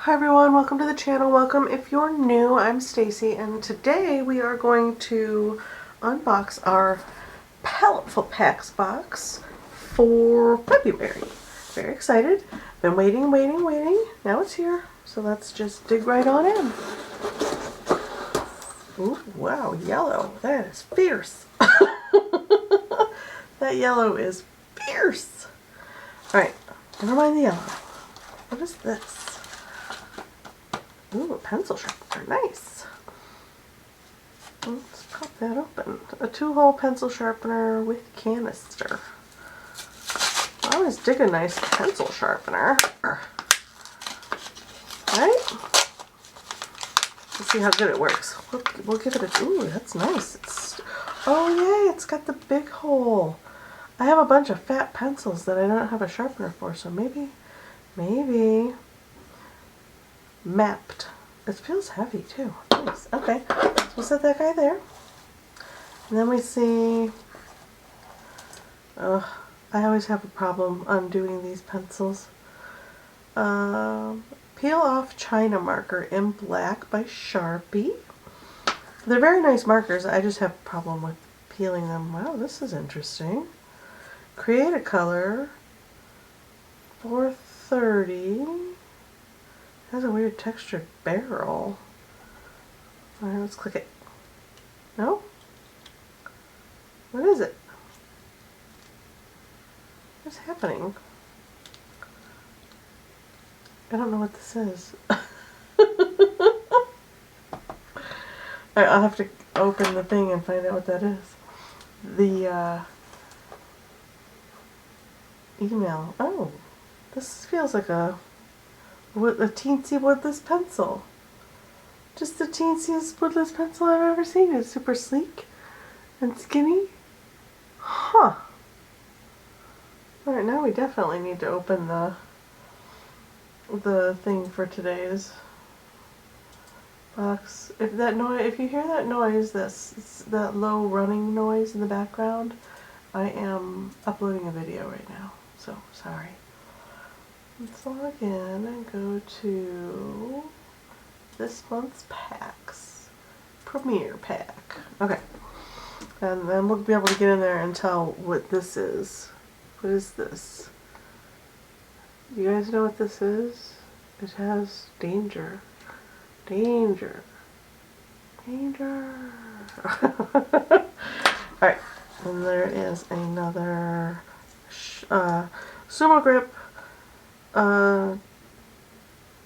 Hi everyone, welcome to the channel. Welcome if you're new. I'm Stacy and today we are going to unbox our Paletteful Packs box for February. Very excited. Been waiting. Now it's here. So let's just dig right on in. Ooh, wow, yellow. That is fierce. That yellow is fierce. Alright, never mind the yellow. What is this? Ooh, a pencil sharpener. Nice. Let's pop that open. A 2-hole pencil sharpener with canister. I always dig a nice pencil sharpener. Right? Let's see how good it works. We'll give it a... Ooh, that's nice. Oh, yay, it's got the big hole. I have a bunch of fat pencils that I don't have a sharpener for, so maybe... mapped. It feels heavy too. Nice. Okay, so we'll set that guy there. And then we see, I always have a problem undoing these pencils. Peel Off China Marker in Black by Sharpie. They're very nice markers. I just have a problem with peeling them. Wow, this is interesting. Create a Color 430. Has a weird textured barrel. Alright, let's click it. No? What is it? What's happening? I don't know what this is. Alright, I'll have to open the thing and find out what that is. The email. Oh, this feels like a teensy woodless pencil. Just the teensiest woodless pencil I've ever seen. It's super sleek and skinny. Huh. Alright, now we definitely need to open the thing for today's box. If you hear that noise, that low running noise in the background, I am uploading a video right now. So sorry. Let's log in and go to this month's packs. Premiere pack. Okay. And then we'll be able to get in there and tell what this is. What is this? You guys know what this is? It has danger. Danger. Danger. Alright. And there is another Sumo Grip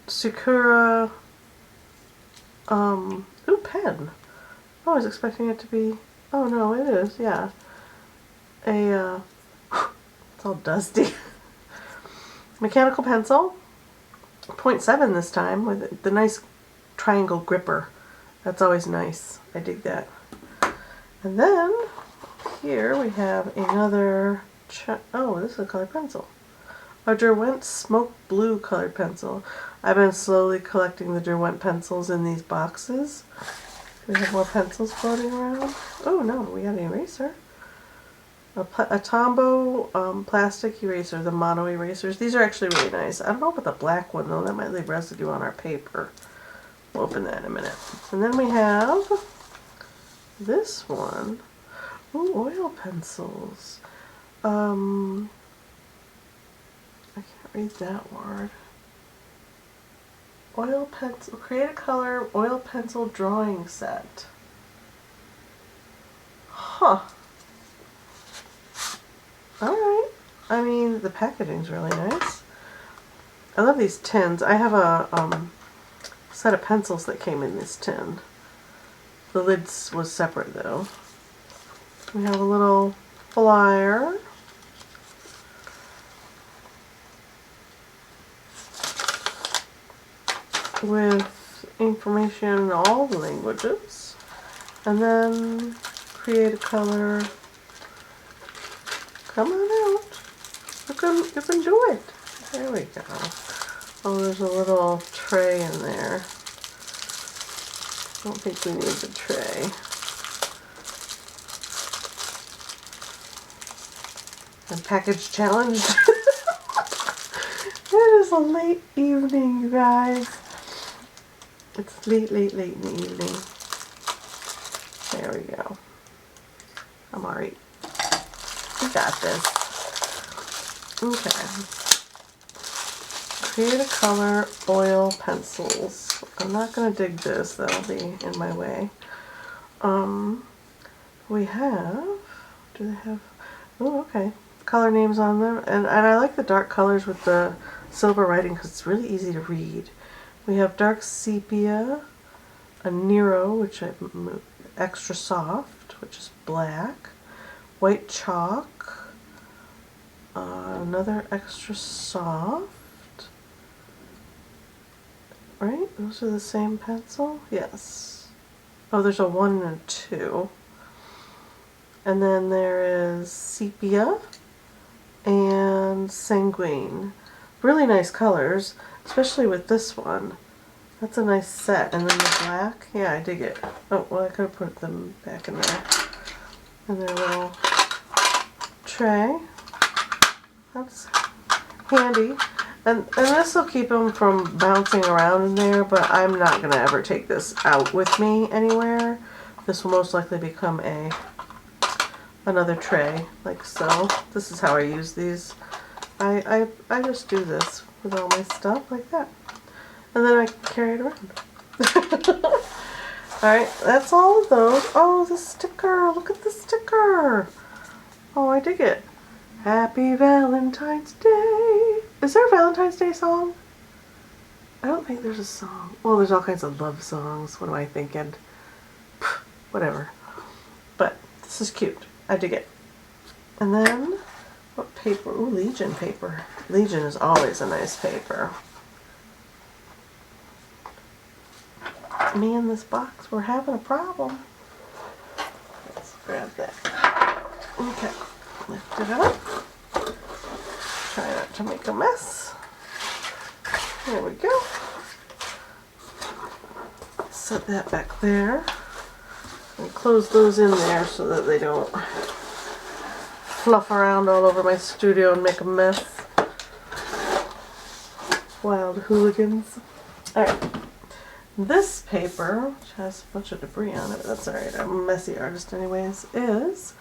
Sakura ooh, pen. I was expecting it to be, oh no, it is, yeah. It's all dusty. Mechanical pencil, 0.7 this time, with the nice triangle gripper. That's always nice. I dig that. And then here we have another, oh, this is a colored pencil. A Derwent Smoke Blue colored pencil. I've been slowly collecting the Derwent pencils in these boxes. We have more pencils floating around. Oh no, we got an eraser. A Tombow plastic eraser, the mono erasers. These are actually really nice. I don't know about the black one though, that might leave residue on our paper. We'll open that in a minute. And then we have this one. Ooh, oil pencils. I can't read that word. Oil pencil, Create a Color oil pencil drawing set. Huh. Alright. I mean, the packaging's really nice. I love these tins. I have a set of pencils that came in this tin. The lid was separate though. We have a little flyer. With information in all the languages, and then Create a Color. Come on out. You can do it. There we go. Oh, there's a little tray in there. I don't think we need the tray. And package challenge. It is a late evening, you guys. It's late in the evening. There we go. I'm alright. We got this. Okay. Create a color oil pencils. I'm not going to dig this. That'll be in my way. We have... Do they have... Oh, okay. Color names on them. And I like the dark colors with the silver writing because it's really easy to read. We have dark sepia, a Nero, which I moved, extra soft, which is black, white chalk, another extra soft. Right? Those are the same pencil? Yes. Oh, there's a 1 and a 2. And then there is sepia and sanguine. Really nice colors, especially with this one. That's a nice set. And then the black, yeah, I dig it. Oh, well, I could have put them back in there. In their little tray. That's handy. And this will keep them from bouncing around in there, but I'm not going to ever take this out with me anywhere. This will most likely become another tray, like so. This is how I use these. I just do this with all my stuff like that. And then I carry it around. Alright, that's all of those. Oh, the sticker. Look at the sticker. Oh, I dig it. Happy Valentine's Day. Is there a Valentine's Day song? I don't think there's a song. Well, there's all kinds of love songs. What am I thinking? Whatever. But this is cute. I dig it. And then, what paper? Ooh, Legion paper. Legion is always a nice paper. Me and this box, we're having a problem. Let's grab that. Okay. Lift it up. Try not to make a mess. There we go. Set that back there. And close those in there so that they don't fluff around all over my studio and make a mess. Wild hooligans. Alright. This paper, which has a bunch of debris on it, but that's alright, I'm a messy artist anyways, is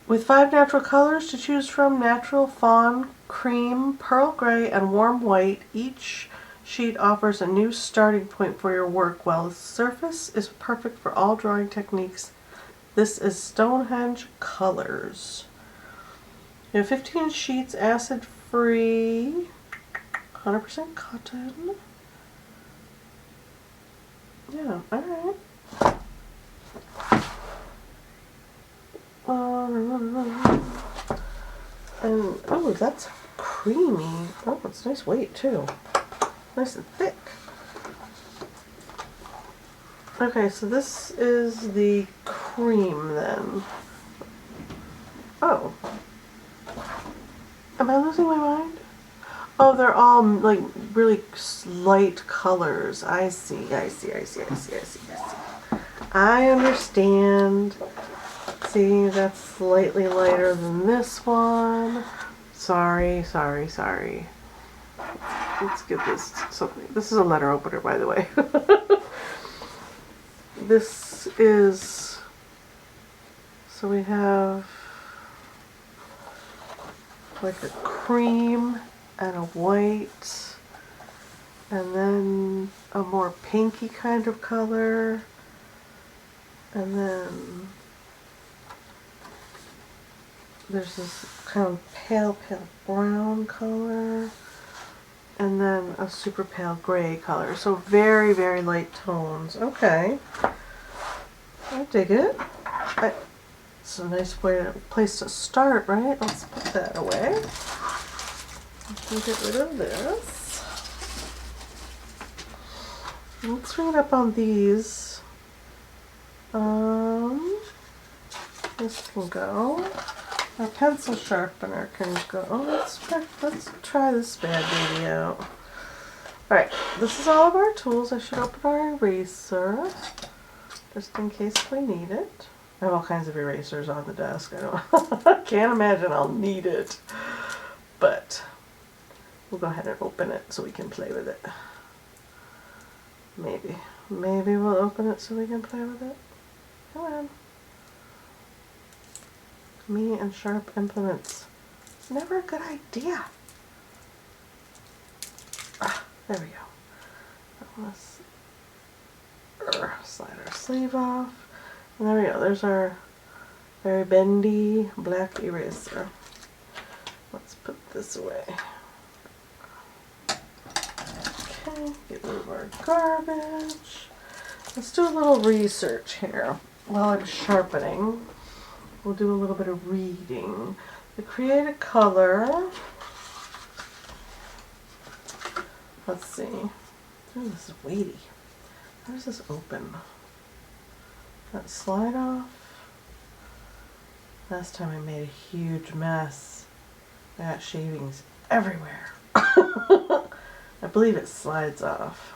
with 5 natural colors to choose from: natural, fawn, cream, pearl gray, and warm white. Each sheet offers a new starting point for your work, while the surface is perfect for all drawing techniques. This is Stonehenge Colors. You have 15 sheets, acid free, 100% cotton. Yeah, alright. And, oh, that's creamy. Oh, it's nice weight too. Nice and thick. Okay, so this is the cream then. Oh. Am I losing my mind? Oh, they're all like really light colors. I see. I understand. See, that's slightly lighter than this one. Sorry. Let's give this something. This is a letter opener, by the way. This is, so we have like a cream and a white, and then a more pinky kind of color, and then there's this kind of pale brown color, and then a super pale gray color. So very, very light tones. Okay. I dig it. It's a nice place to start, right? Let's put that away. Let's get rid of this. Let's bring it up on these. This can go. Our pencil sharpener can go. Oh, let's try this bad baby out. Alright, this is all of our tools. I should open our eraser, just in case we need it. I have all kinds of erasers on the desk. I can't imagine I'll need it. But we'll go ahead and open it so we can play with it. Maybe. Maybe we'll open it so we can play with it. Come on. Me and sharp implements. It's never a good idea. Ah, there we go. Let's slide our sleeve off. And there we go. There's our very bendy black eraser. Let's put this away. Okay, get rid of our garbage. Let's do a little research here while I'm sharpening. We'll do a little bit of reading. The Create a Color. Let's see. Oh, this is weighty. How does this open? That slide off. Last time I made a huge mess. I got shavings everywhere. I believe it slides off.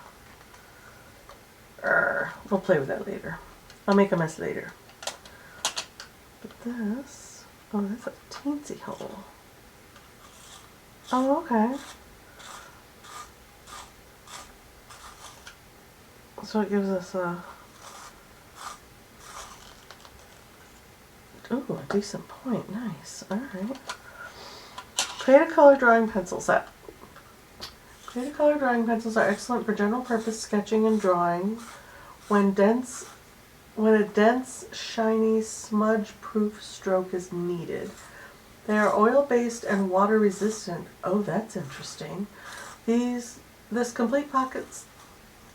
We'll play with that later. I'll make a mess later. But this, oh, that's a teensy hole. Oh, okay. So it gives us a, ooh, a decent point. Nice. All right. Create a Color drawing pencil set. Create a Color drawing pencils are excellent for general purpose sketching and drawing. When a dense, shiny, smudge-proof stroke is needed. They are oil-based and water-resistant. Oh, that's interesting. This complete pockets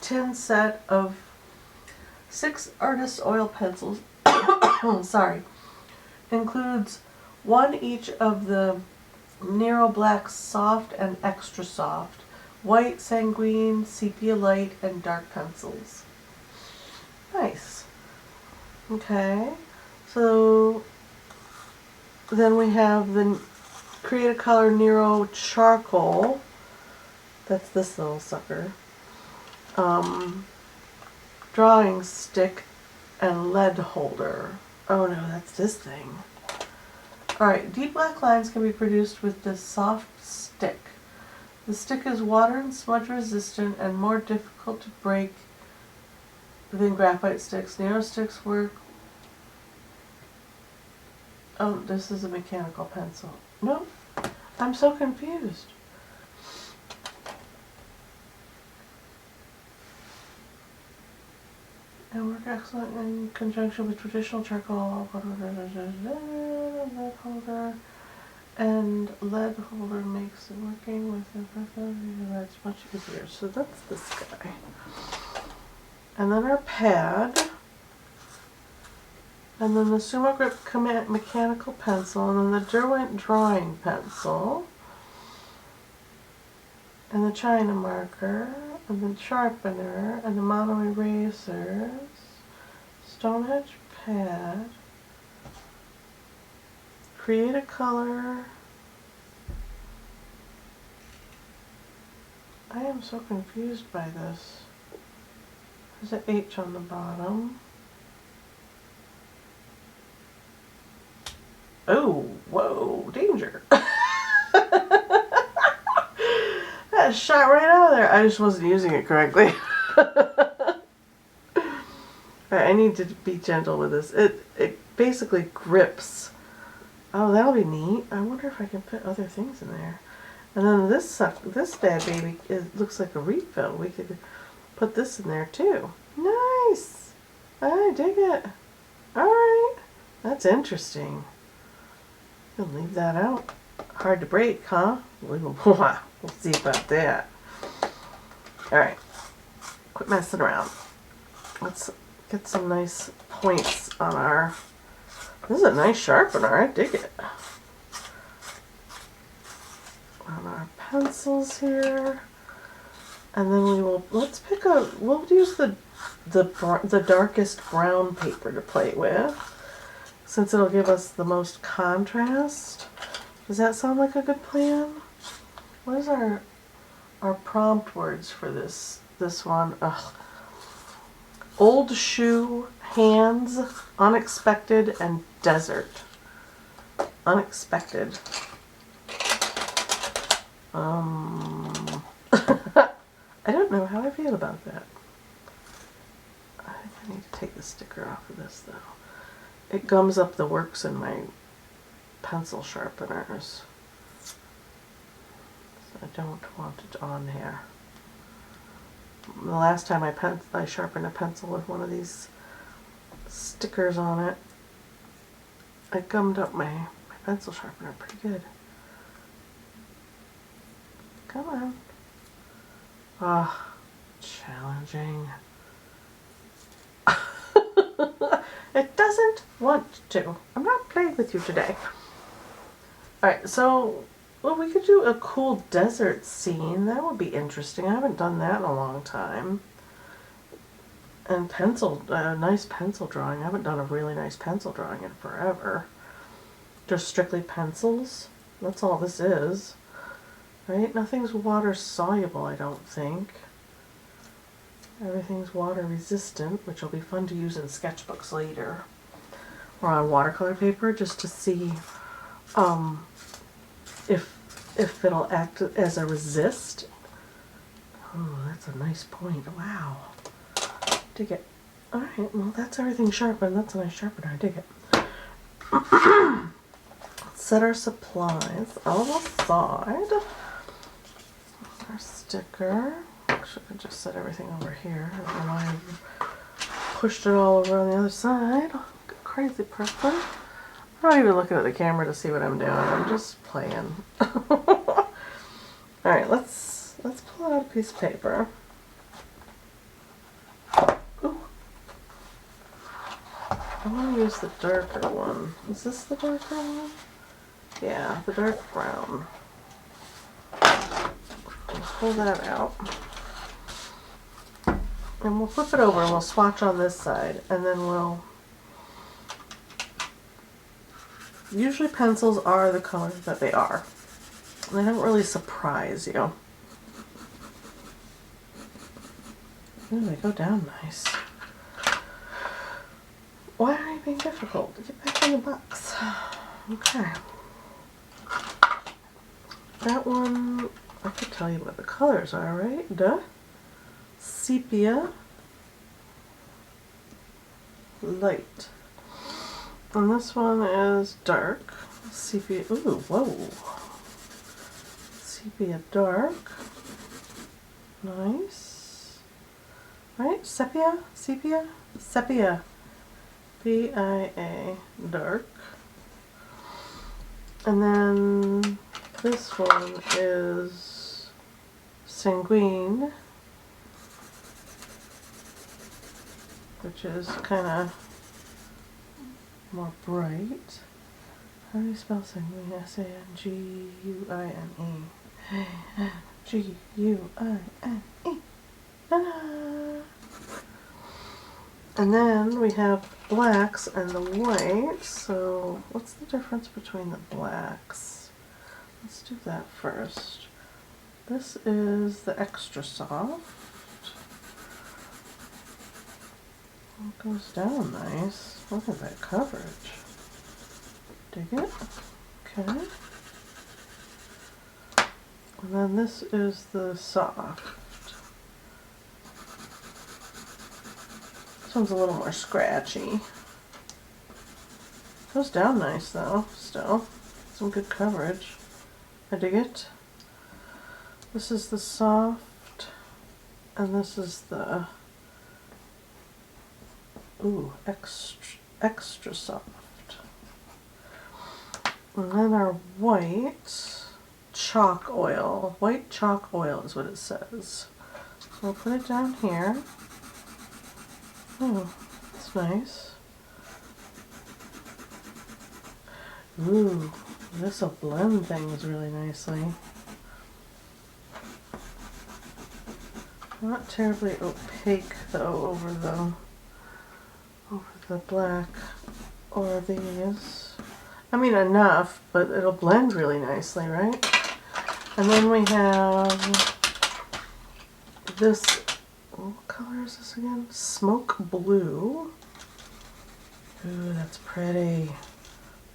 tin set of 6 artist oil pencils sorry, includes one each of the Nero Black Soft and Extra Soft, White, Sanguine, Sepia Light, and Dark pencils. Nice. Okay, so then we have the Create a Color Nero Charcoal. That's this little sucker. Drawing stick and lead holder. Oh no, that's this thing. Alright, deep black lines can be produced with this soft stick. The stick is water and smudge resistant and more difficult to break than graphite sticks. Nero sticks work. Oh, this is a mechanical pencil. Nope. I'm so confused. And work excellent in conjunction with traditional charcoal, lead holder, and lead holder makes working with that's much easier. So that's this guy. And then our pad, and then the Sumo Grip mechanical pencil, and then the Derwent drawing pencil, and the China marker, and the sharpener, and the mono erasers, Stonehenge pad, Create a Color. I am so confused by this. There's an H on the bottom. Oh, whoa, danger. That shot right out of there. I just wasn't using it correctly. I need to be gentle with this. It basically grips. Oh, that'll be neat. I wonder if I can fit other things in there. And then this bad baby, it looks like a refill. We could put this in there too. Nice. I dig it. Alright. That's interesting. You'll leave that out. Hard to break, huh? We'll see about that. Alright. Quit messing around. Let's get some nice points on our... This is a nice sharpener. I dig it. On our pencils here. And then we will... Let's pick a... We'll use the darkest brown paper to play with, since it'll give us the most contrast. Does that sound like a good plan? What is our prompt words for this one? Ugh. Old shoe, hands, unexpected, and desert. Unexpected. I don't know how I feel about that. I need to take the sticker off of this though. It gums up the works in my pencil sharpeners. So I don't want it on here. The last time I sharpened a pencil with one of these stickers on it, I gummed up my pencil sharpener pretty good. Come on. Ah, challenging. It doesn't want to. I'm not playing with you today. Alright, so well, we could do a cool desert scene. That would be interesting. I haven't done that in a long time. And nice pencil drawing. I haven't done a really nice pencil drawing in forever. Just strictly pencils. That's all this is. Right? Nothing's water soluble, I don't think. Everything's water resistant, which will be fun to use in sketchbooks later. Or on watercolor paper, just to see if it'll act as a resist. Oh, that's a nice point. Wow. Dig it. Alright, well that's everything sharpened. That's a nice sharpener. I dig it. Let's set our supplies on the side. Our sticker. Actually, I just set everything over here. I don't know why I pushed it all over on the other side. Crazy person. I'm not even looking at the camera to see what I'm doing. I'm just playing. Alright, let's pull out a piece of paper. Ooh. I want to use the darker one. Is this the darker one? Yeah, the dark brown. Let's pull that out. And we'll flip it over and we'll swatch on this side, and then we'll... Usually pencils are the color that they are. They don't really surprise you. Ooh, they go down nice. Why are you being difficult? Get back in the box. Okay. That one, I could tell you what the colors are, right? Duh. Sepia. Light. And this one is dark. Sepia. Ooh, whoa. Sepia dark. Nice. Right? Sepia? Sepia? Sepia. B-I-A. Dark. And then this one is sanguine, which is kind of more bright. How do you spell sanguine? S-A-N-G-U-I-N-E. G-U-I-N-E. And then we have blacks and the whites. So what's the difference between the blacks? Let's do that first. This is the extra soft. It goes down nice. Look at that coverage. Dig it? Okay. And then this is the soft. This one's a little more scratchy. Goes down nice though, still. Some good coverage. I dig it. This is the soft, and this is the extra soft. And then our white chalk oil. White chalk oil is what it says. So we'll put it down here. Oh, that's nice. Ooh, this will blend things really nicely. Not terribly opaque though over the black or these. I mean enough, but it'll blend really nicely, right? And then we have this, what color is this again? Smoke blue. Ooh, that's pretty.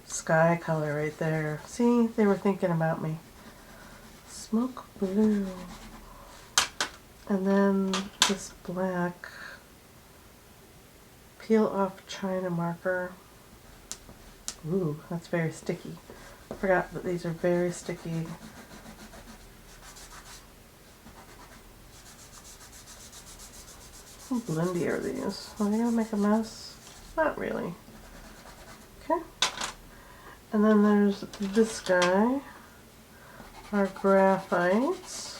Sky color right there. See, they were thinking about me. Smoke blue. And then this black. peel off China marker. Ooh, that's very sticky. I forgot that these are very sticky. How blendy are these? Are they gonna make a mess? Not really. Okay. And then there's this guy, our graphites.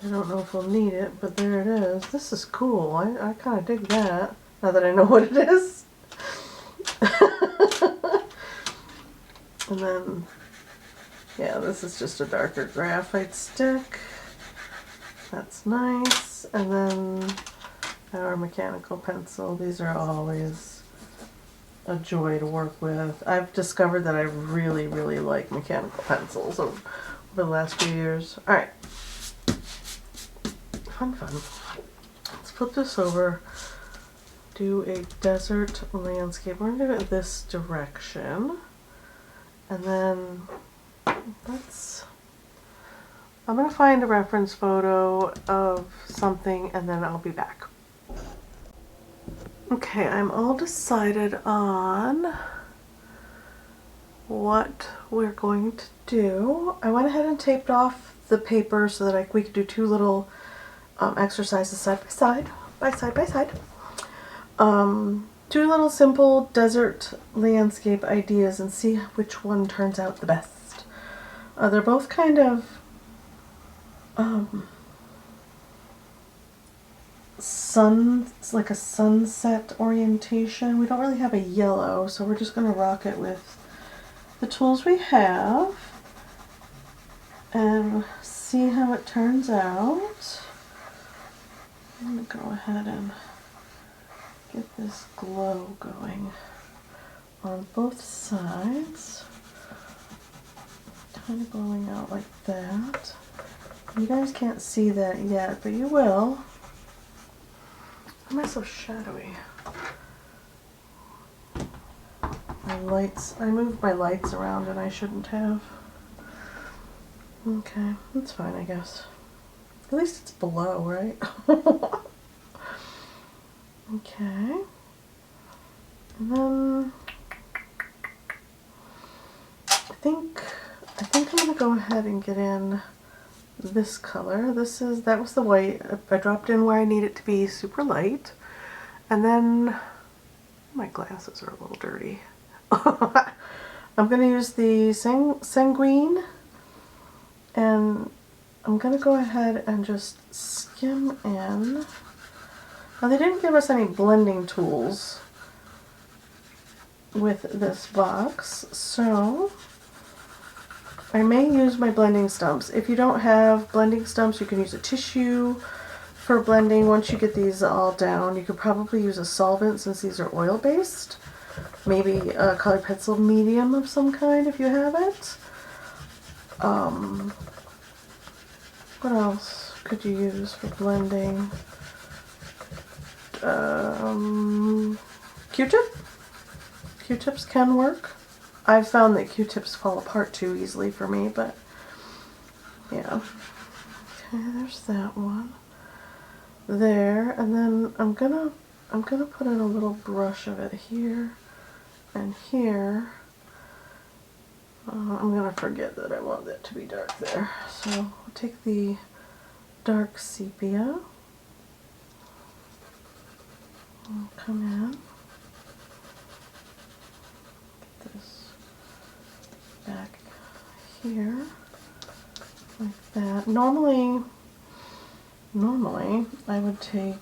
I don't know if we'll need it, but there it is. This is cool. I kind of dig that, now that I know what it is. And then, yeah, this is just a darker graphite stick. That's nice. And then our mechanical pencil. These are always a joy to work with. I've discovered that I really, really like mechanical pencils over the last few years. All right. Fun. Let's flip this over. Do a desert landscape. We're going to do it this direction. And then I'm going to find a reference photo of something and then I'll be back. Okay, I'm all decided on what we're going to do. I went ahead and taped off the paper so that we could do two little exercises side by side. Two little simple desert landscape ideas and see which one turns out the best. They're both kind of it's like a sunset orientation. We don't really have a yellow, so we're just going to rock it with the tools we have and see how it turns out. I'm going to go ahead and get this glow going on both sides. Kind of glowing out like that. You guys can't see that yet, but you will. Why am I so shadowy? My lights, I moved my lights around and I shouldn't have. Okay, that's fine, I guess. At least it's below, right? Okay. And then I think I'm gonna go ahead and get in this color. That was the white. I dropped in where I need it to be super light. And then my glasses are a little dirty. I'm gonna use the sanguine and I'm gonna go ahead and just skim in. Now they didn't give us any blending tools with this box, so I may use my blending stumps. If you don't have blending stumps, you can use a tissue for blending. Once you get these all down, you could probably use a solvent since these are oil-based. Maybe a colored pencil medium of some kind if you have it. What else could you use for blending? Q-tip? Q-tips can work. I've found that Q-tips fall apart too easily for me, but yeah. Okay, there's that one. There, and then I'm gonna put in a little brush of it here and here. I'm gonna forget that I want it to be dark there. So I'll take the dark sepia. I'll come in. Get this back here like that. Normally I would take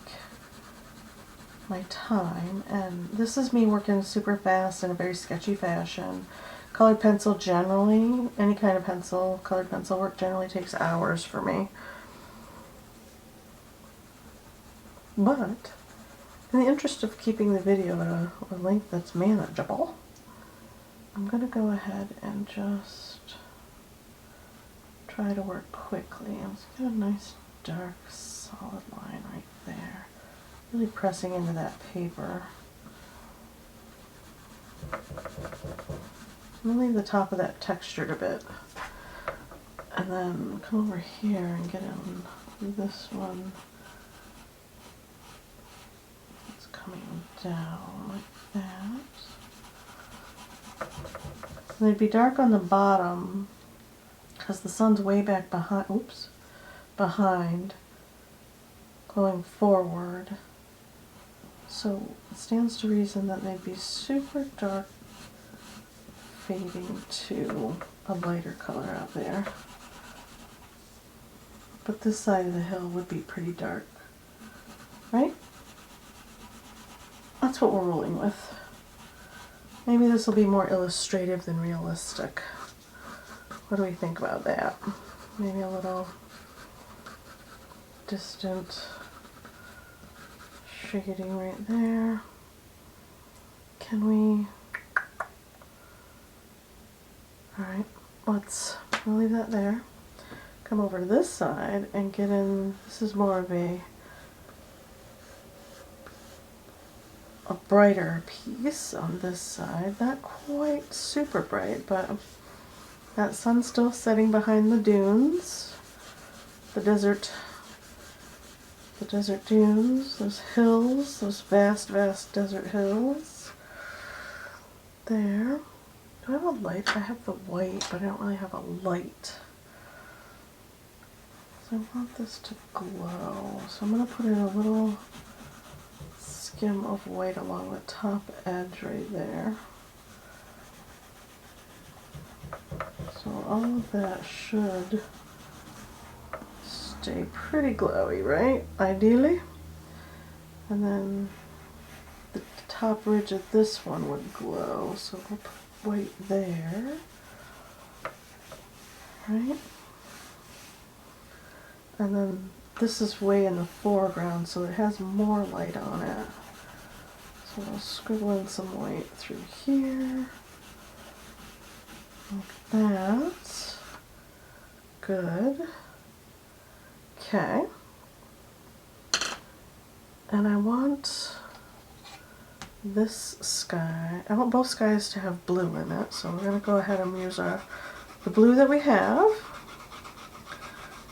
my time, and this is me working super fast in a very sketchy fashion. Colored pencil generally, any kind of pencil, colored pencil work generally takes hours for me. But in the interest of keeping the video at a length that's manageable, I'm going to go ahead and just try to work quickly. Let's get a nice dark solid line right there. Really pressing into that paper. I'm going to leave the top of that textured a bit. And then come over here and get in this one down like that. And they'd be dark on the bottom because the sun's way back behind, oops, behind, going forward. So it stands to reason that they'd be super dark, fading to a lighter color out there. But this side of the hill would be pretty dark, right? That's what we're rolling with. Maybe this will be more illustrative than realistic. What do we think about that? Maybe a little distant shading right there. Can we? Alright, let's leave that there. Come over to this side and get in, this is more of a brighter piece on this side. Not quite super bright, but that sun's still setting behind the dunes. The desert dunes, those hills, those vast, vast desert hills. There. Do I have a light? I have the white, but I don't really have a light. So I want this to glow. So I'm going to put in a little skim of white along the top edge right there. So all of that should stay pretty glowy, right? Ideally. And then the top ridge of this one would glow. So we'll put white there. Right? And then this is way in the foreground, so it has more light on it. So I'll scribble in some white through here. Like that. Good. Okay. And I want this sky, I want both skies to have blue in it, so we're going to go ahead and use the blue that we have.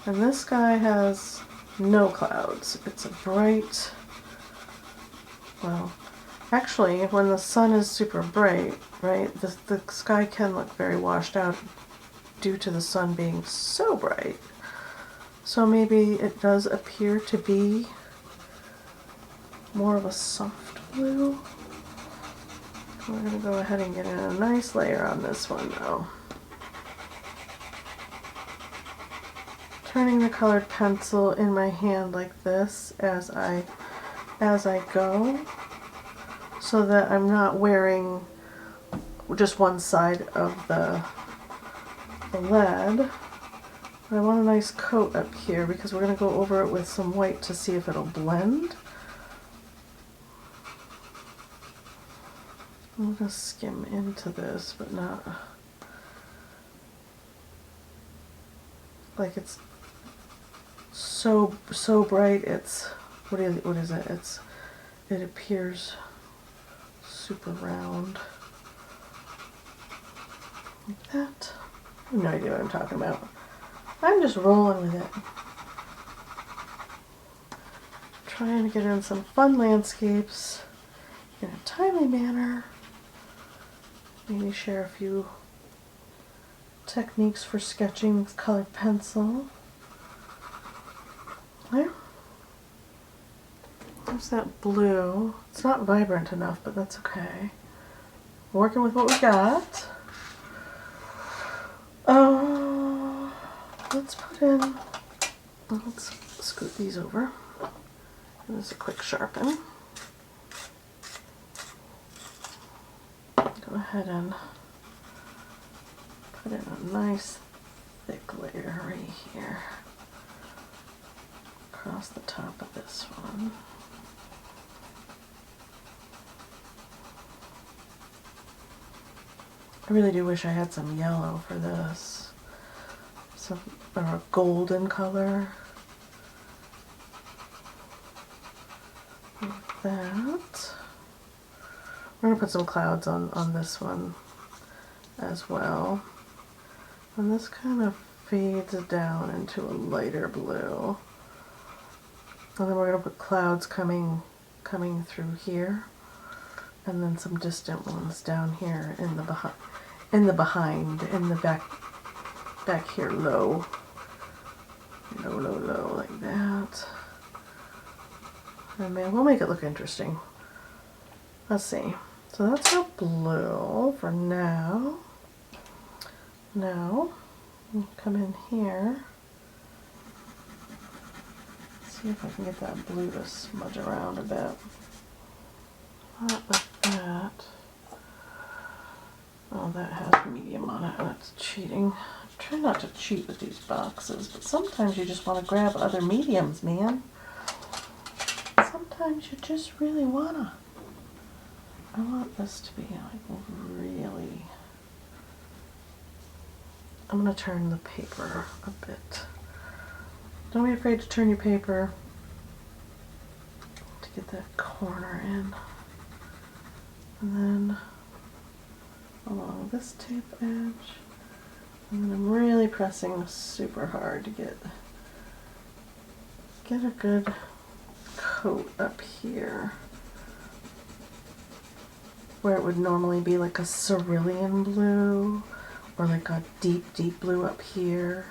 And this sky has no clouds. It's a bright, well, actually when the sun is super bright, right, the sky can look very washed out due to the sun being so bright. So maybe it does appear to be more of a soft blue. We're going to go ahead and get in a nice layer on this one though. Turning the colored pencil in my hand like this as I go, so that I'm not wearing just one side of the lead. I want a nice coat up here because we're going to go over it with some white to see if it'll blend. I'm going to skim into this, but not like it's so bright. It's what is it? It appears super round like that. I have no idea what I'm talking about. I'm just rolling with it. Trying to get in some fun landscapes in a timely manner. Maybe share a few techniques for sketching with colored pencil. There. There's that blue. It's not vibrant enough, but that's okay. Working with what we got. Let's put in, let's scoot these over. And this is a quick sharpen. Go ahead and put in a nice thick layer right here across the top of this one. I really do wish I had some yellow for this, or a golden color, like that. We're going to put some clouds on this one as well. And this kind of fades down into a lighter blue. And then we're going to put clouds coming through here. and then some distant ones down here in the back here, low, like that. And man, we'll make it look interesting. Let's see. So that's our blue for now. Now, we'll come in here. See if I can get that blue to smudge around a bit. Not like that. Oh, that has medium on it. That's cheating. I try not to cheat with these boxes, but sometimes you just want to grab other mediums, man. Sometimes you just really wanna. I want this to be like really. I'm gonna turn the paper a bit. Don't be afraid to turn your paper to get that corner in. And then along this tape edge. And then I'm really pressing super hard to get a good coat up here. Where it would normally be like a cerulean blue or like a deep, deep blue up here.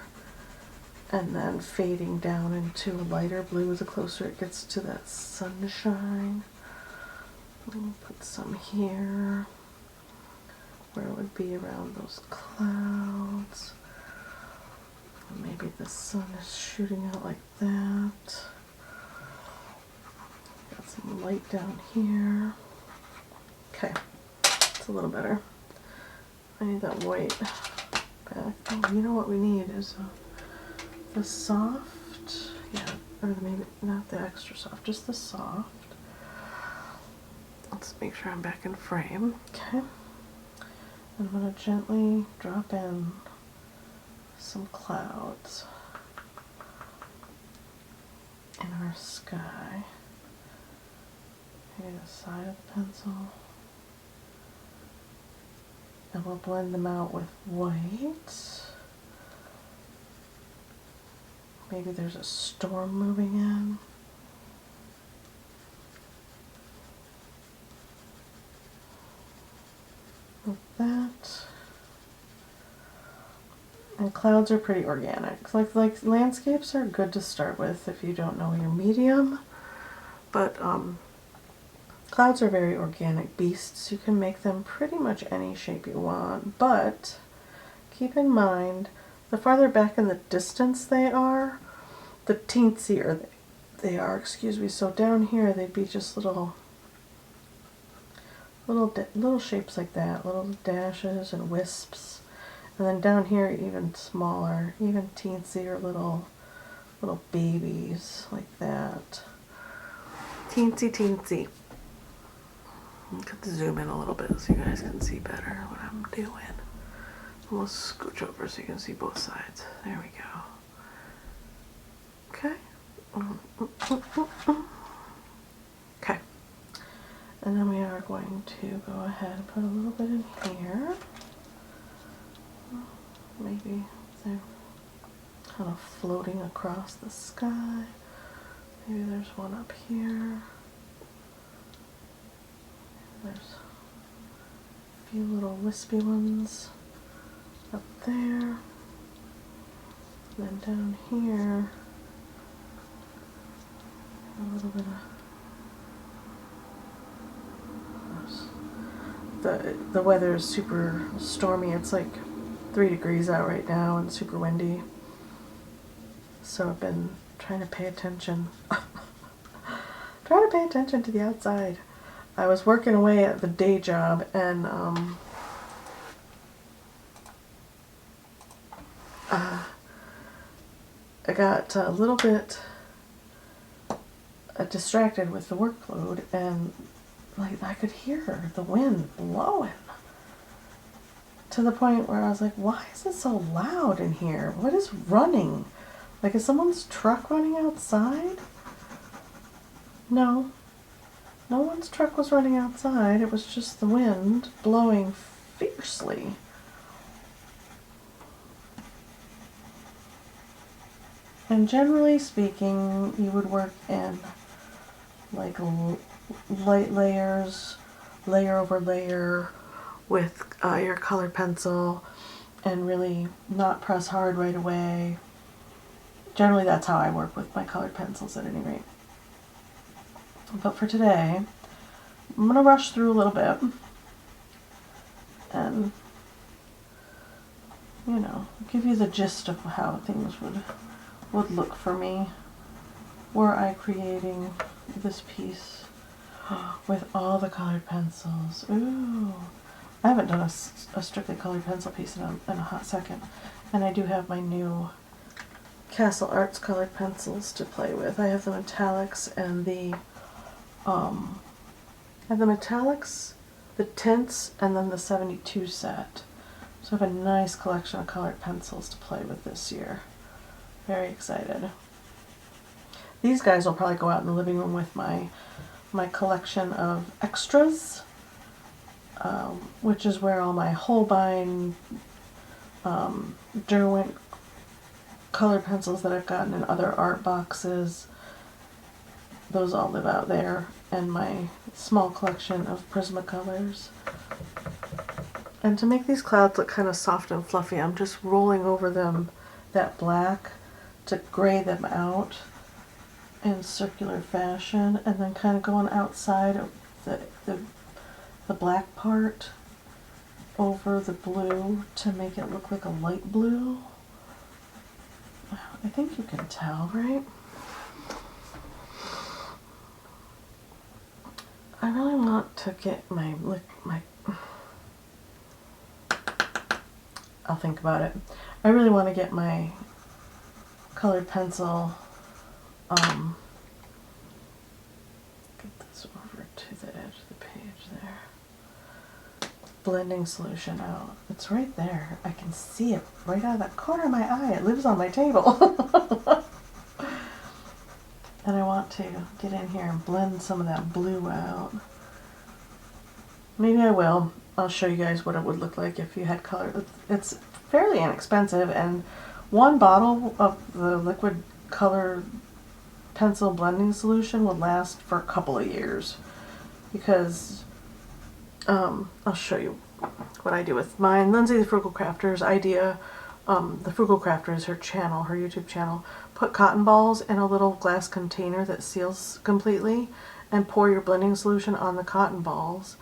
And then fading down into a lighter blue the closer it gets to that sunshine. We'll put some here where it would be around those clouds. And maybe the sun is shooting out like that. Got some light down here. Okay, it's a little better. I need that white back. Oh, you know what we need is the soft, yeah, or maybe not the extra soft, just the soft. Let's make sure I'm back in frame. Okay. I'm going to gently drop in some clouds in our sky. Maybe the side of the pencil. And we'll blend them out with white. Maybe there's a storm moving in. Like that. And clouds are pretty organic. Like landscapes are good to start with if you don't know your medium. But clouds are very organic beasts. You can make them pretty much any shape you want. But keep in mind, the farther back in the distance they are, the teensier they are, excuse me. So down here they'd be just little shapes like that, little dashes and wisps. And then down here even smaller, even teensier little babies like that. Teensy. I'm going to zoom in a little bit so you guys can see better what I'm doing. We'll scooch over so you can see both sides. There we go. Okay. Okay. And then we are going to go ahead and put a little bit in here. Maybe they're kind of floating across the sky. Maybe there's one up here. There's a few little wispy ones up there. And then down here, a little bit of the weather is super stormy. It's like 3 degrees out right now and super windy. So I've been trying to pay attention. Trying to pay attention to the outside. I was working away at the day job and I got a little bit distracted with the workload, and like I could hear the wind blowing to the point where I was like, why is it so loud in here? What is running? Like, is someone's truck running outside? No. No one's truck was running outside. It was just the wind blowing fiercely. And generally speaking, you would work in like light layers, layer over layer with your colored pencil and really not press hard right away. Generally that's how I work with my colored pencils at any rate. But for today, I'm going to rush through a little bit and, you know, give you the gist of how things would look for me were I creating this piece with all the colored pencils. Ooh, I haven't done a strictly colored pencil piece in a hot second, and I do have my new Castle Arts colored pencils to play with. I have the metallics and the the tints, and then the 72 set. So I have a nice collection of colored pencils to play with this year. Very excited. These guys will probably go out in the living room with my collection of extras, which is where all my Holbein, Derwent colored pencils that I've gotten in other art boxes, those all live out there, and my small collection of Prismacolors. And to make these clouds look kind of soft and fluffy, I'm just rolling over them that black to gray them out in circular fashion, and then kind of going outside of the black part over the blue to make it look like a light blue. I think you can tell, right? I really want to get I'll think about it. I really want to get my colored pencil, get this over to the edge of the page there, blending solution out. It's right there. I can see it right out of that corner of my eye. It lives on my table. And I want to get in here and blend some of that blue out. Maybe I will. I'll show you guys what it would look like if you had color. It's fairly inexpensive, and one bottle of the liquid color pencil blending solution would last for a couple of years, because I'll show you what I do with mine. Lindsay the Frugal Crafter's idea, the Frugal Crafter is her channel, her YouTube channel. Put cotton balls in a little glass container that seals completely and pour your blending solution on the cotton balls,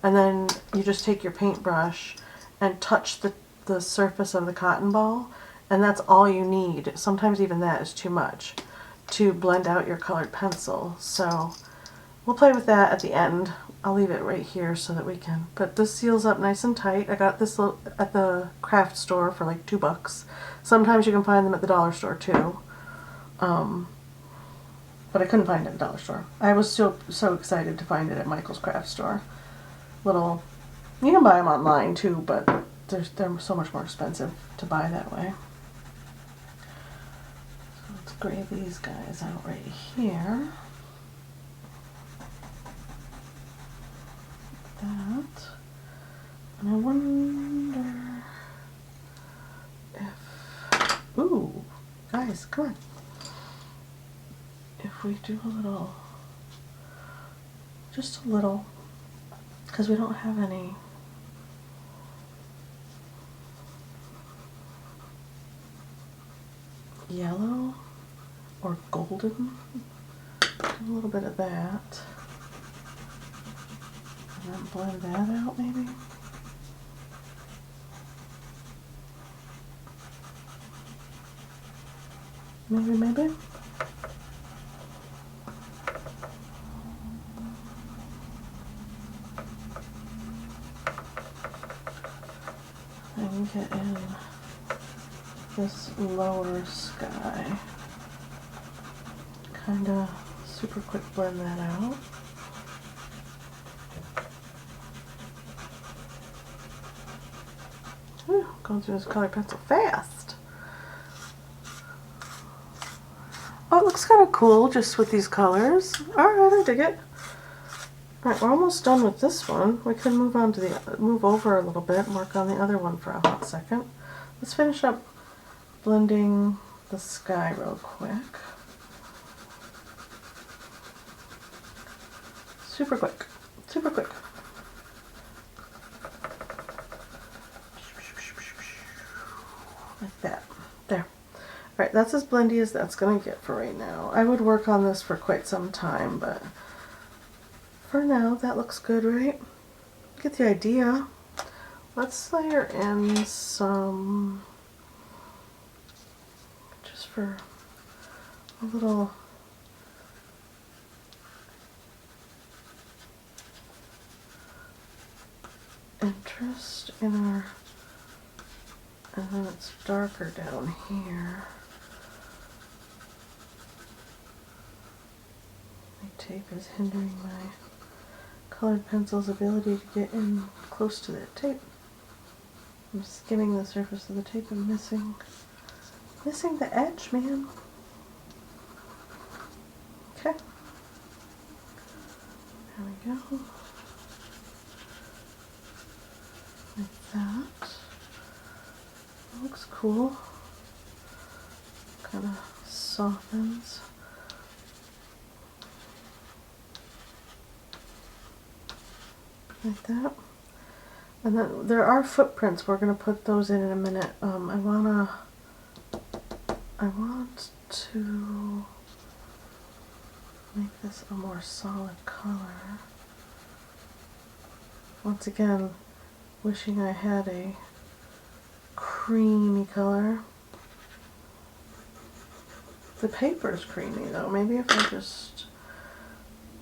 and then you just take your paintbrush and touch the surface of the cotton ball, and that's all you need. Sometimes even that is too much to blend out your colored pencil. So we'll play with that at the end. I'll leave it right here so that we can, but this seals up nice and tight. I got this at the craft store for like $2. Sometimes you can find them at the dollar store too. But I couldn't find it at the dollar store. I was so excited to find it at Michael's craft store. You can buy them online too, but they're so much more expensive to buy that way. So let's gray these guys out right here. That. And I wonder if, ooh, guys, come on. If we do a little, just a little, because we don't have any yellow or golden, do a little bit of that, and then blend that out maybe. Maybe. And get in this lower sky. Kind of super quick blend that out. Whew, going through this colored pencil fast. Oh, it looks kind of cool just with these colors. Alright, I dig it. Alright, we're almost done with this one. We can move on to move over a little bit and work on the other one for a hot second. Let's finish up blending the sky real quick. Super quick. Super quick. like that. There. Alright, that's as blendy as that's going to get for right now. I would work on this for quite some time, but for now, that looks good, right? Get the idea. Let's layer in some, just for a little interest in our, and then it's darker down here. My tape is hindering my colored pencil's ability to get in close to that tape. I'm skimming the surface of the tape and missing the edge, man. Okay. There we go. Like that. Looks cool. Kind of softens. Like that. And then there are footprints. We're going to put those in a minute. I want to make this a more solid color. Once again, wishing I had a creamy color. The paper's creamy though. Maybe if I just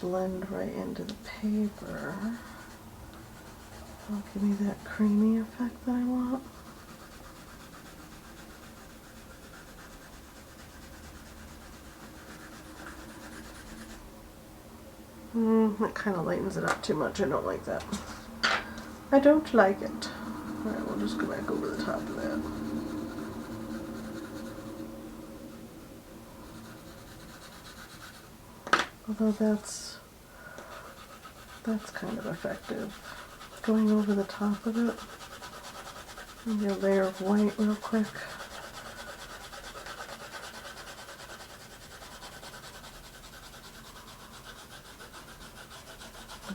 blend right into the paper, it'll give me that creamy effect that I want. That kind of lightens it up too much. I don't like that. I don't like it. Alright, we'll just go back over the top of that. Although that's kind of effective. Going over the top of it. Maybe a layer of white real quick.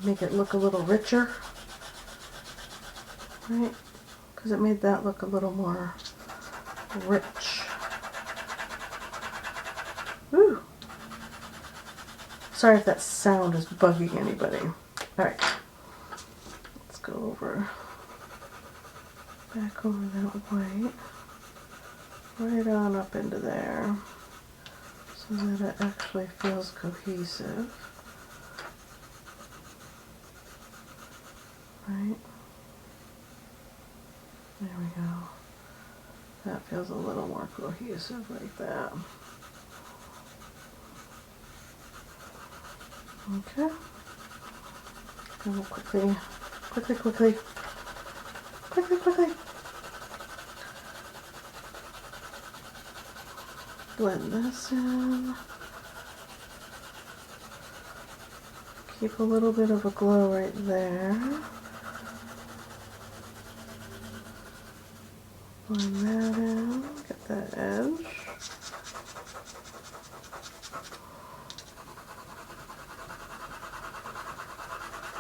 Make it look a little richer. Right? Because it made that look a little more rich. Woo! Sorry if that sound is bugging anybody. Alright. Let's go back over that white. Right on up into there. So that it actually feels cohesive. Right? There we go. That feels a little more cohesive like that. Okay. And we'll quickly blend this in. Keep a little bit of a glow right there. Blend that in, get that edge.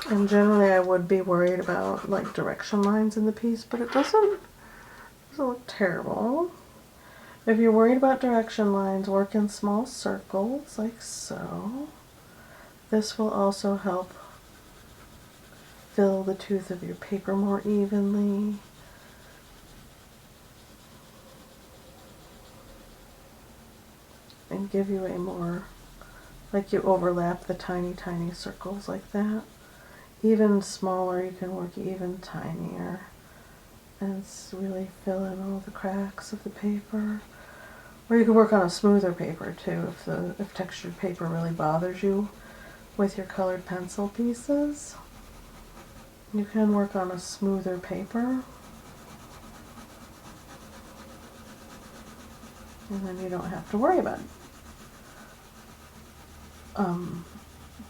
And generally I would be worried about like direction lines in the piece, but it doesn't look terrible. If you're worried about direction lines, work in small circles like so. This will also help fill the tooth of your paper more evenly. And give you a more, like you overlap the tiny circles like that. Even smaller, you can work even tinier. And it's really fill in all the cracks of the paper. Or you can work on a smoother paper too, if textured paper really bothers you with your colored pencil pieces. You can work on a smoother paper. And then you don't have to worry about it.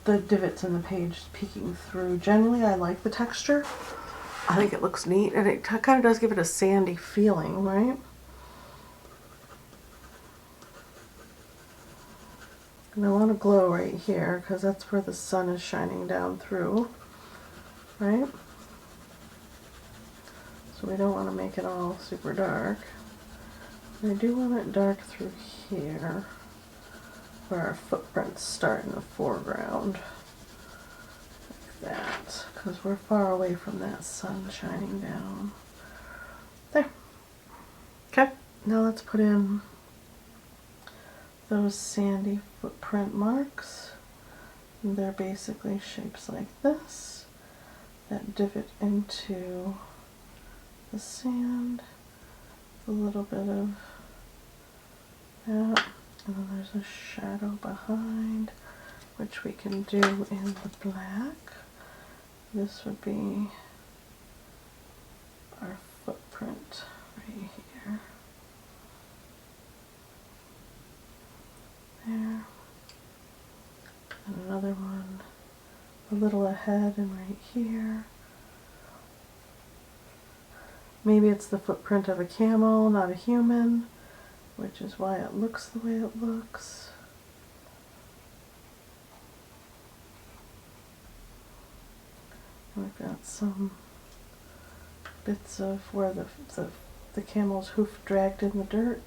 The divots in the page peeking through. Generally, I like the texture. I think it looks neat, and it kind of does give it a sandy feeling, right? And I want to glow right here, because that's where the sun is shining down through, right? So we don't want to make it all super dark. I do want it dark through here, where our footprints start in the foreground. Like that, because we're far away from that sun shining down. There. Okay, now let's put in those sandy footprint marks. They're basically shapes like this that divot into the sand. A little bit of that, and then there's a shadow behind, which we can do in the black. This would be our footprint right here. There. And another one a little ahead and right here. Maybe it's the footprint of a camel, not a human, which is why it looks the way it looks. And we've got some bits of where the camel's hoof dragged in the dirt.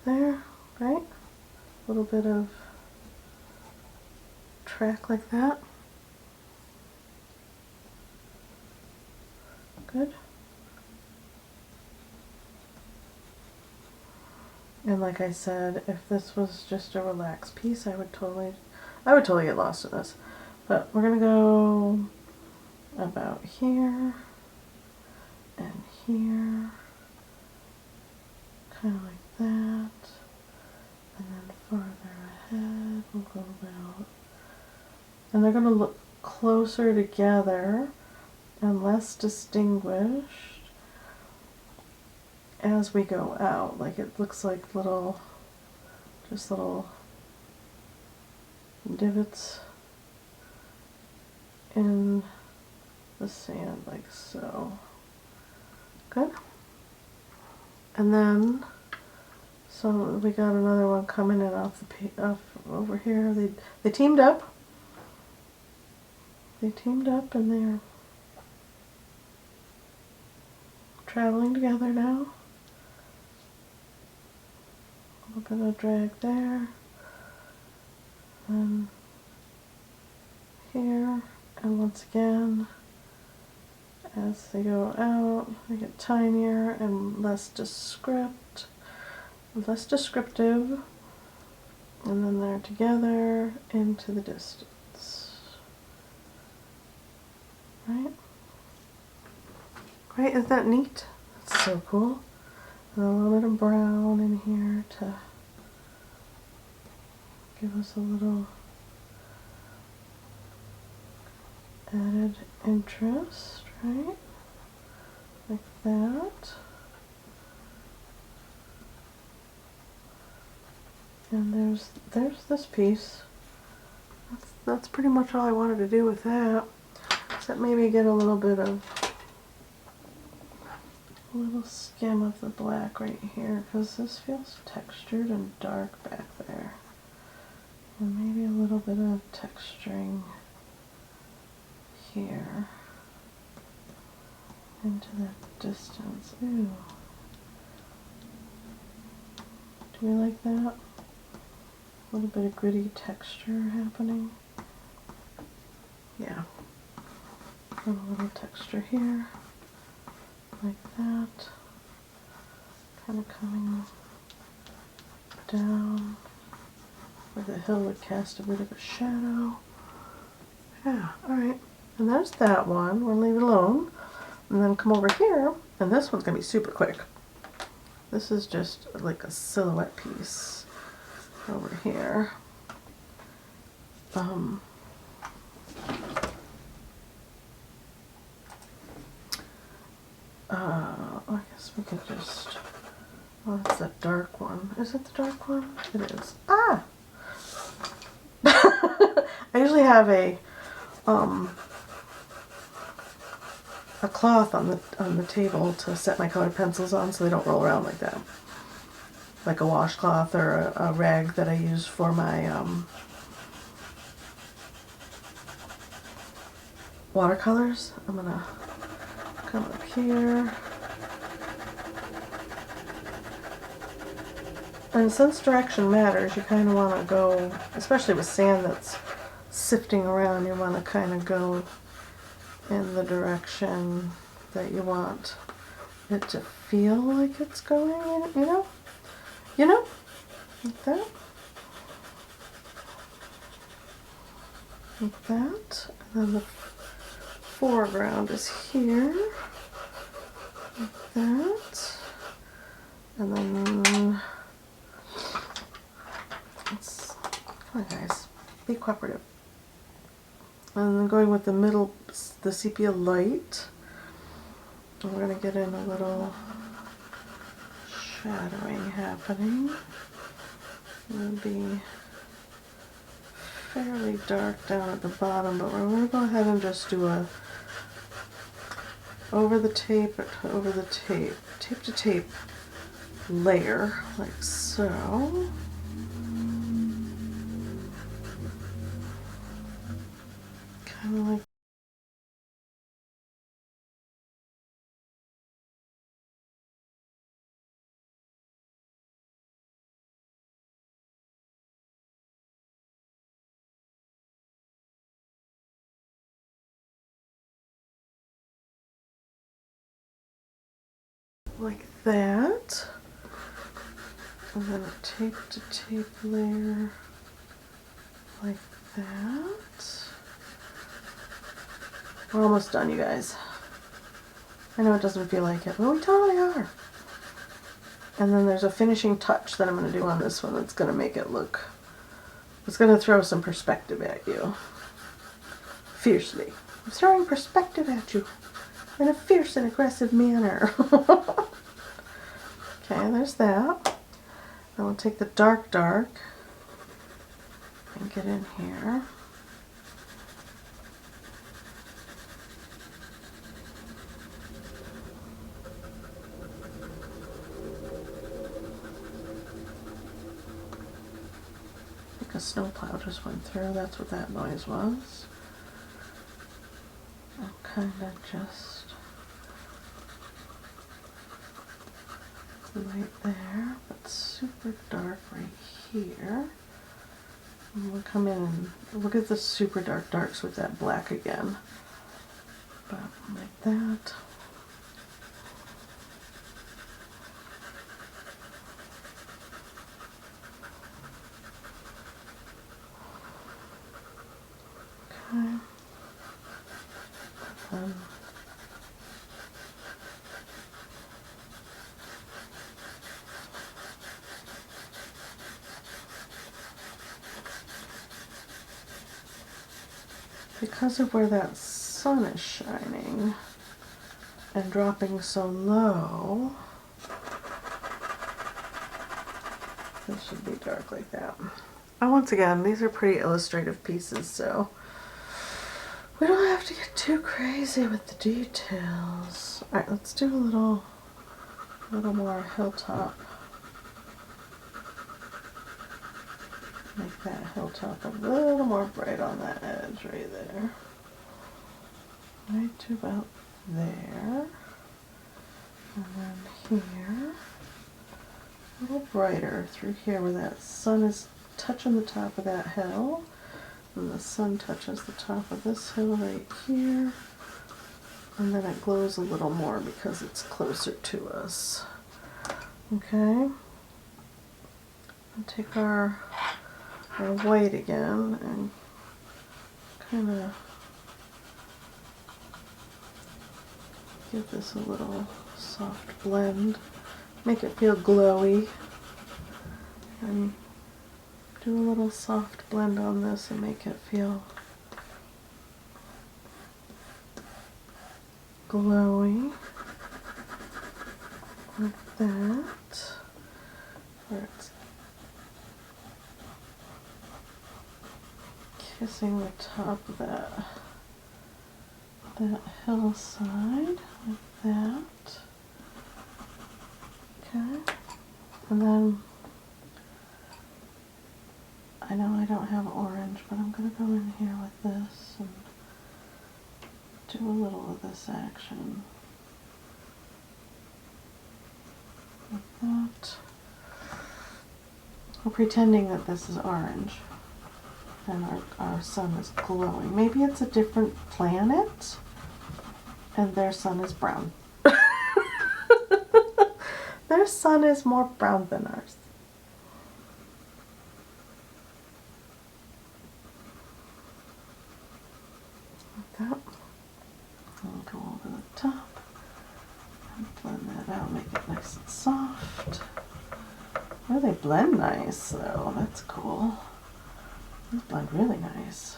There, right? A little bit of track like that. Good. And like I said, if this was just a relaxed piece, I would totally get lost in this. But we're gonna go about here and here, kind of like that, and then farther ahead we'll go about, and they're gonna look closer together and less distinguished as we go out. Like it looks like just little divots in the sand, like so. Good. And then, so we got another one coming in off over here. They teamed up. They teamed up and they're traveling together now. A little bit of drag there, and here, and once again, as they go out, they get tinier and less descriptive, and then they're together into the distance. Right? Right? Isn't that neat? That's so cool. And a little bit of brown in here to give us a little added interest, right? Like that. And there's this piece. That's pretty much all I wanted to do with that. Except maybe get a little bit of a little skim of the black right here, because this feels textured and dark back there. And maybe a little bit of texturing here into that distance. Ooh. Do we like that? A little bit of gritty texture happening. Yeah. And a little texture here. Like that, kind of coming down where the hill would cast a bit of a shadow. Yeah, alright. And there's that one. We'll leave it alone. And then come over here, and this one's going to be super quick. This is just like a silhouette piece over here. I guess we could just, oh, that's the dark one. Is it the dark one? It is. Ah! I usually have a cloth on the table to set my colored pencils on so they don't roll around like that. Like a washcloth or a rag that I use for my watercolors. I'm gonna come up here And since direction matters, you kind of want to go, especially with sand that's sifting around, you want to kind of go in the direction that you want it to feel like it's going, you know? You know? Like that. Like that. And then the foreground is here. Like that. And then, come on guys, be cooperative. And then going with the middle, the sepia light. And we're going to get in a little shadowing happening. It'll be fairly dark down at the bottom, but we're going to go ahead and just do a over the tape to tape layer, like so. Kind of like that. And then a tape to tape layer like that. We're almost done, you guys. I know it doesn't feel like it, but we totally are. And then there's a finishing touch that I'm going to do on this one that's going to make it look, it's going to throw some perspective at you. Fiercely. I'm throwing perspective at you in a fierce and aggressive manner. Okay, there's that. Then we'll take the dark and get in here. A snowplow just went through, that's what that noise was. I'll kind of just light there, but super dark right here. And we'll come in and look at the super dark darks with that black again. But like that. Okay. Because of where that sun is shining and dropping so low, this should be dark like that. And once again, these are pretty illustrative pieces, so we don't have to get too crazy with the details. Alright, let's do a little more hilltop. Make that hilltop a little more bright on that edge right there. Right to about there. And then here. A little brighter through here where that sun is touching the top of that hill. And the sun touches the top of this hill right here. And then it glows a little more because it's closer to us. Okay. And take our white again and kind of give this a little soft blend, make it feel glowy, and do a little soft blend on this and make it feel glowy like that, where it's kissing the top of that hillside like that. Okay, and then I know I don't have orange, but I'm going to go in here with this and do a little of this action like that. We're pretending that this is orange and our sun is glowing. Maybe it's a different planet and their sun is brown. Their sun is more brown than ours. Like that. I'll go over the top and blend that out, make it nice and soft. Oh, they blend nice though. That's cool. They blend really nice.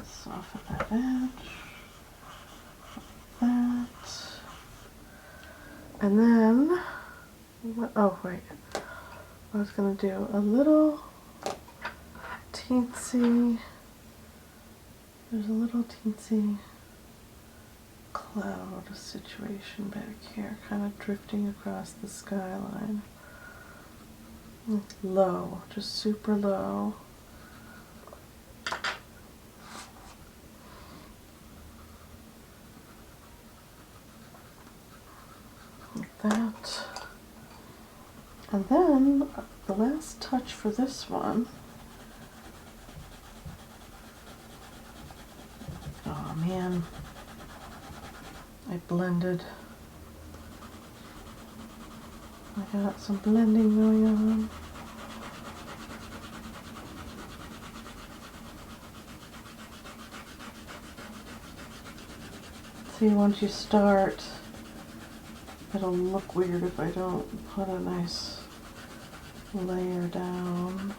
Soften that edge. That. And then, oh wait, I was going to do a little teensy, there's a little teensy cloud situation back here, kind of drifting across the skyline. Low, just super low. Like that. And then the last touch for this one. Oh man, I blended. I got some blending going on. See, once you start, it'll look weird if I don't put a nice layer down.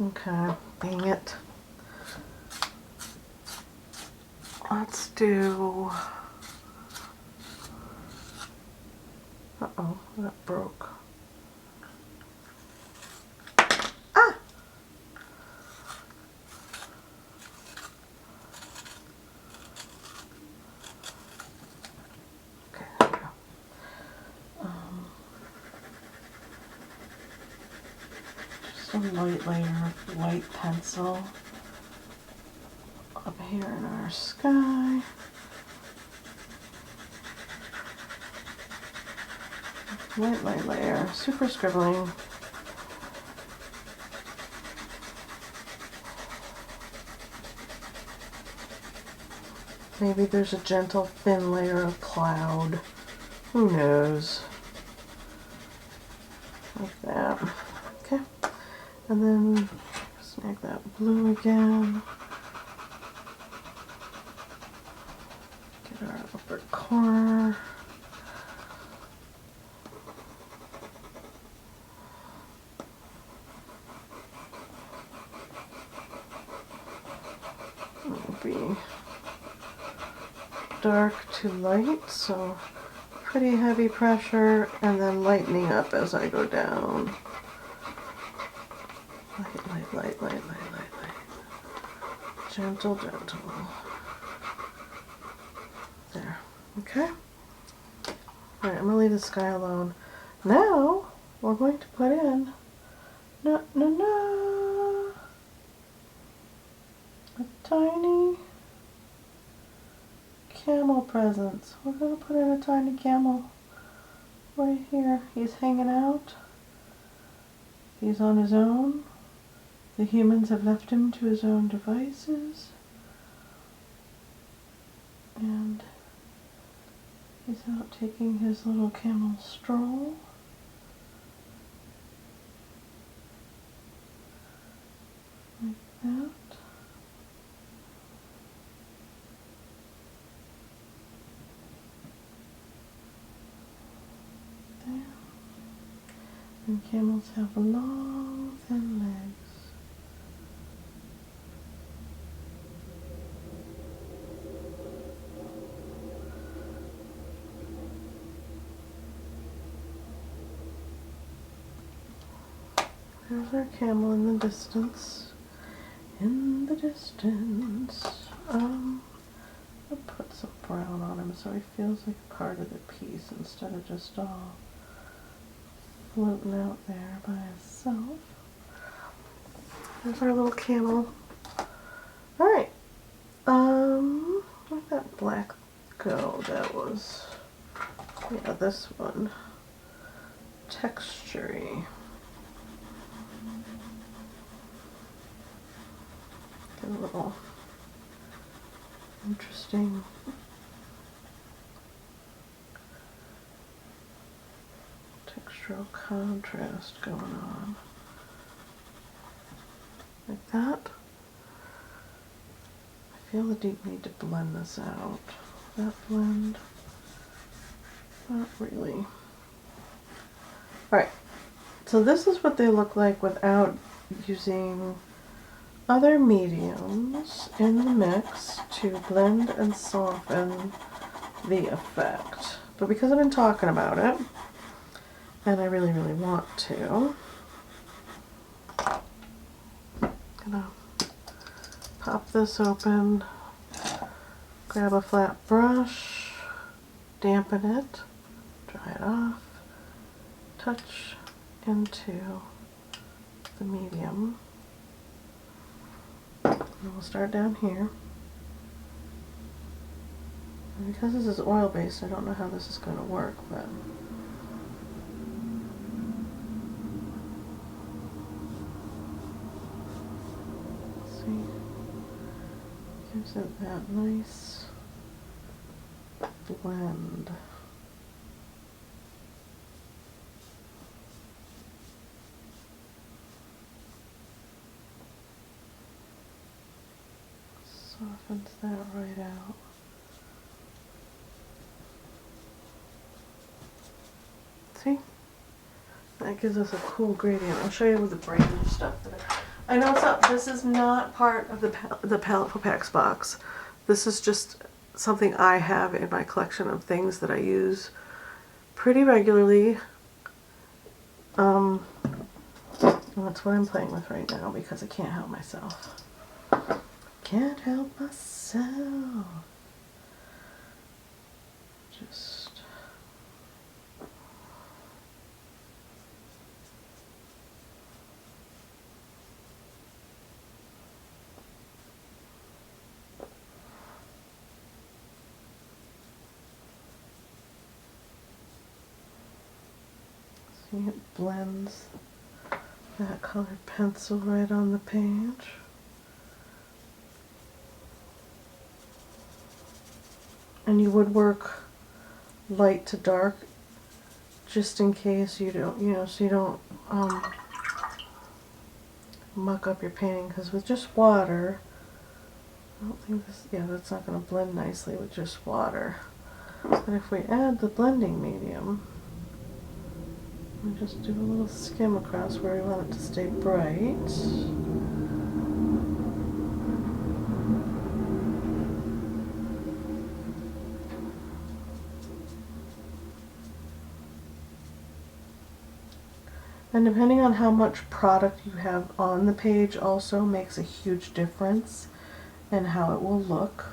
Okay, dang it. Let's do, uh-oh, that broke. Ah! Okay, there we go. Just a light layer of white pencil up here in our sky. Light layer, super scribbling. Maybe there's a gentle thin layer of cloud. Who knows? Like that. Okay. And then snag that blue again. Get our upper corner. Be dark to light, so pretty heavy pressure and then lightening up as I go down. Light. Gentle. There. Okay. Alright, I'm going to leave the sky alone. Now, we're going to put in a tiny camel presence. We're going to put in a tiny camel right here. He's hanging out. He's on his own. The humans have left him to his own devices. And he's out taking his little camel stroll. Like that. There. And camels have long, thin legs. There's our camel in the distance. In the distance. I'll put some brown on him so he feels like a part of the piece instead of just all floating out there by himself. There's our little camel. Alright. Where'd that black go? That was Yeah, this one. Textury. Get a little interesting textural contrast going on. Like that. I feel the deep need to blend this out. That blend, not really. Alright, so this is what they look like without using other mediums in the mix to blend and soften the effect. But because I've been talking about it, and I really, really want to, I'm gonna pop this open, grab a flat brush, dampen it, dry it off, touch into the medium. And we'll start down here. And because this is oil-based, I don't know how this is going to work, but see, gives it that nice blend. Softens that right out. See? That gives us a cool gradient. I'll show you with the brand new stuff that I know it's not, this is not part of the Paletteful Packs box. This is just something I have in my collection of things that I use pretty regularly. And that's what I'm playing with right now because I can't help myself. Can't help myself. Just see, it blends that colored pencil right on the page. And you would work light to dark just in case you don't, you know, so you don't muck up your painting, because with just water, I don't think this, yeah, that's not going to blend nicely with just water. But if we add the blending medium, we just do a little skim across where we want it to stay bright. And depending on how much product you have on the page also makes a huge difference in how it will look.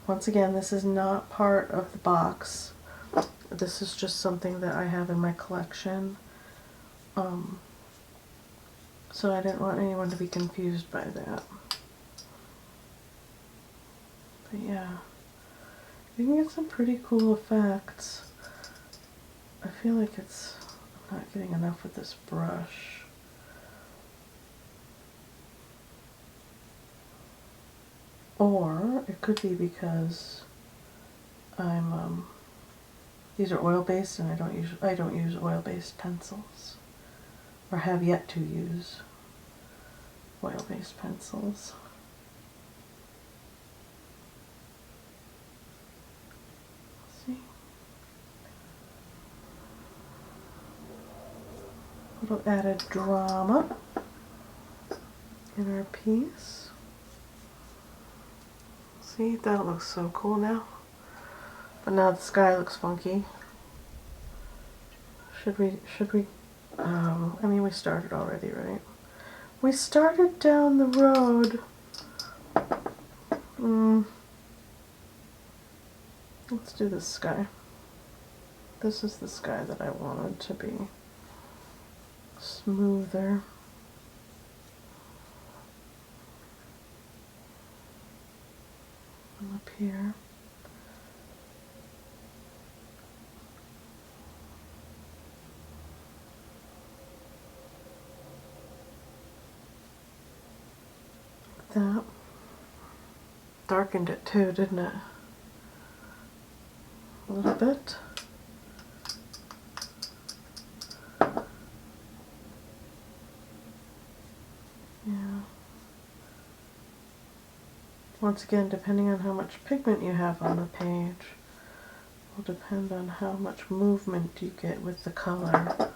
Once again, this is not part of the box. This is just something that I have in my collection. So I didn't want anyone to be confused by that. But yeah, you can get some pretty cool effects. I feel like I'm not getting enough with this brush. Or it could be because I'm these are oil-based and I don't use oil-based pencils, or have yet to use oil-based pencils. See? Little added drama in our piece. See, that looks so cool now. But now the sky looks funky. Should we, I mean, we started already, right? We started down the road. Let's do the sky. This is the sky that I wanted to be smoother. Up here. that. Darkened it too, didn't it? A little bit. Yeah. Once again, depending on how much pigment you have on the page, will depend on how much movement you get with the color.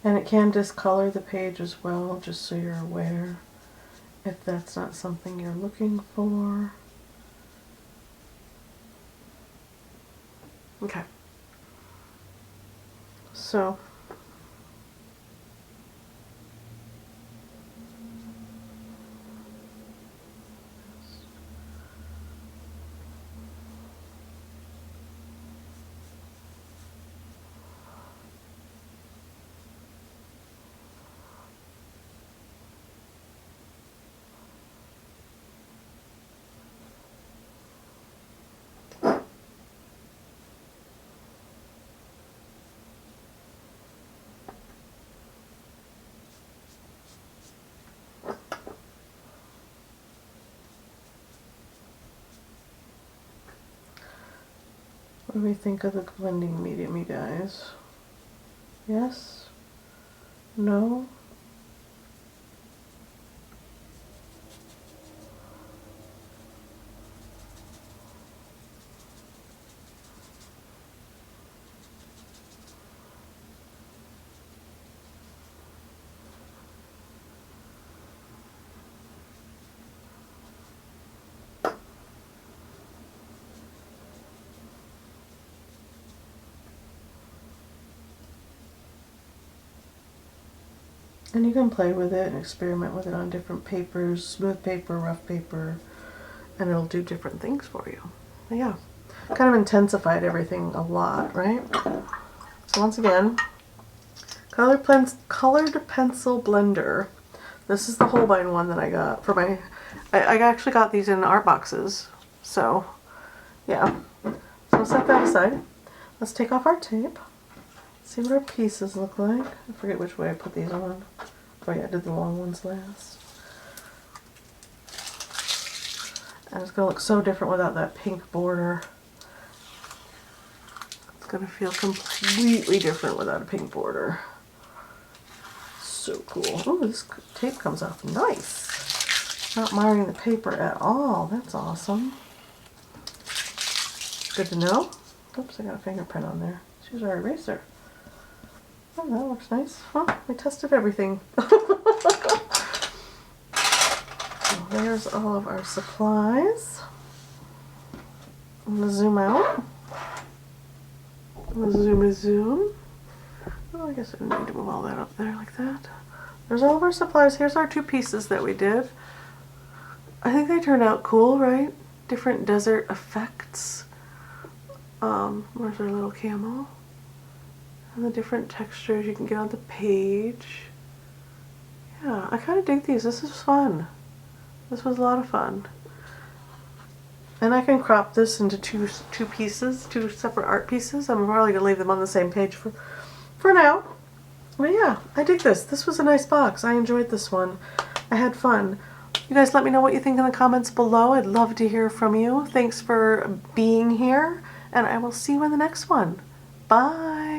And it can discolor the page as well, just so you're aware, if that's not something you're looking for. Okay. So, what do we think of the blending medium, you guys? Yes? No? And you can play with it and experiment with it on different papers, smooth paper, rough paper, and it'll do different things for you. But yeah, kind of intensified everything a lot, right? So once again, colored pencil blender. This is the Holbein one that I got for my, I actually got these in art boxes. So yeah, so set that aside. Let's take off our tape. See what our pieces look like. I forget which way I put these on. Oh yeah, I did the long ones last. And it's going to look so different without that pink border. It's going to feel completely different without a pink border. So cool. Oh, this tape comes off nice. Not marring the paper at all. That's awesome. Good to know. Oops, I got a fingerprint on there. She's our eraser. Oh, that looks nice. Huh? We tested everything. There's all of our supplies. I'm going to zoom out. I'm going to zoom. Oh, I guess I didn't need to move all that up there like that. There's all of our supplies. Here's our two pieces that we did. I think they turned out cool, right? Different desert effects. Where's our little camel? And the different textures you can get on the page. Yeah, I kind of dig these. This is fun. This was a lot of fun. And I can crop this into two pieces, two separate art pieces. I'm probably going to leave them on the same page for now. But yeah, I dig this. This was a nice box. I enjoyed this one. I had fun. You guys let me know what you think in the comments below. I'd love to hear from you. Thanks for being here, and I will see you in the next one. Bye!